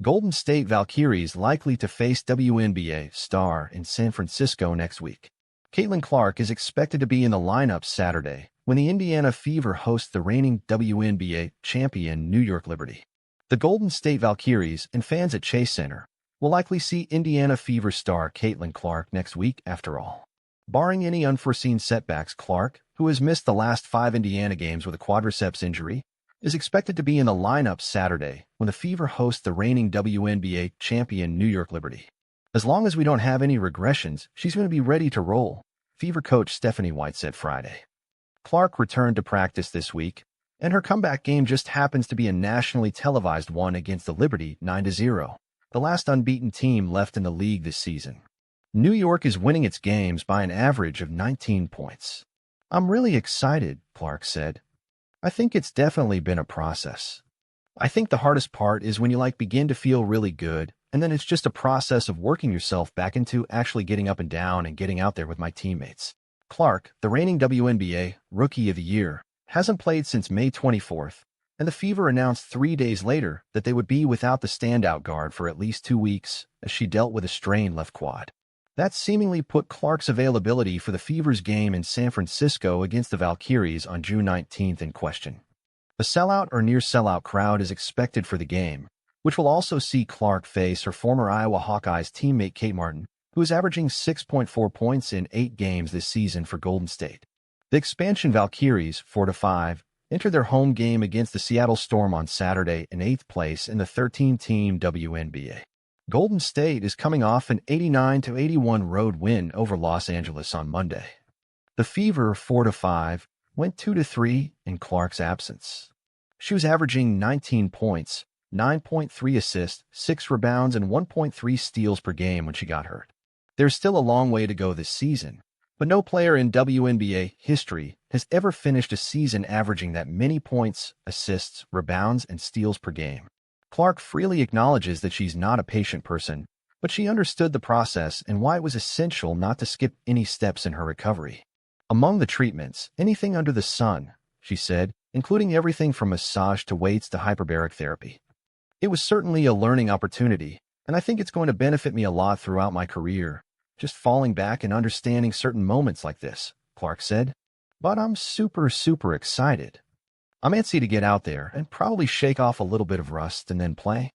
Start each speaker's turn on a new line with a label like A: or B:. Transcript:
A: Golden State Valkyries likely to face WNBA star in San Francisco next week. Caitlin Clark is expected to be in the lineup Saturday when the Indiana Fever hosts the reigning WNBA champion New York Liberty. The Golden State Valkyries and fans at Chase Center will likely see Indiana Fever star Caitlin Clark next week after all. Barring any unforeseen setbacks, Clark, who has missed the last 5 Indiana games with a quadriceps injury, is expected to be in the lineup Saturday when the Fever hosts the reigning WNBA champion New York Liberty. As long as we don't have any regressions, she's going to be ready to roll, Fever coach Stephanie White said Friday. Clark returned to practice this week, and her comeback game just happens to be a nationally televised one against the Liberty 9-0, the last unbeaten team left in the league this season. New York is winning its games by an average of 19 points. I'm really excited, Clark said. I think it's definitely been a process. I think the hardest part is when you begin to feel really good, and then it's just a process of working yourself back into actually getting up and down and getting out there with my teammates. Clark, the reigning WNBA Rookie of the Year, hasn't played since May 24th, and the Fever announced 3 days later that they would be without the standout guard for at least 2 weeks as she dealt with a strained left quad. That seemingly put Clark's availability for the Fever's game in San Francisco against the Valkyries on June 19th in question. A sellout or near-sellout crowd is expected for the game, which will also see Clark face her former Iowa Hawkeyes teammate Kate Martin, who is averaging 6.4 points in 8 games this season for Golden State. The expansion Valkyries, 4-5, enter their home game against the Seattle Storm on Saturday in 8th place in the 13-team WNBA. Golden State is coming off an 89-81 road win over Los Angeles on Monday. The Fever, 4-5, went 2-3 in Clark's absence. She was averaging 19 points, 9.3 assists, 6 rebounds, and 1.3 steals per game when she got hurt. There's still a long way to go this season, but no player in WNBA history has ever finished a season averaging that many points, assists, rebounds, and steals per game. Clark freely acknowledges that she's not a patient person, but she understood the process and why it was essential not to skip any steps in her recovery. Among the treatments, anything under the sun, she said, including everything from massage to weights to hyperbaric therapy. It was certainly a learning opportunity, and I think it's going to benefit me a lot throughout my career, just falling back and understanding certain moments like this, Clark said. But I'm super excited. I'm antsy to get out there and probably shake off a little bit of rust and then play.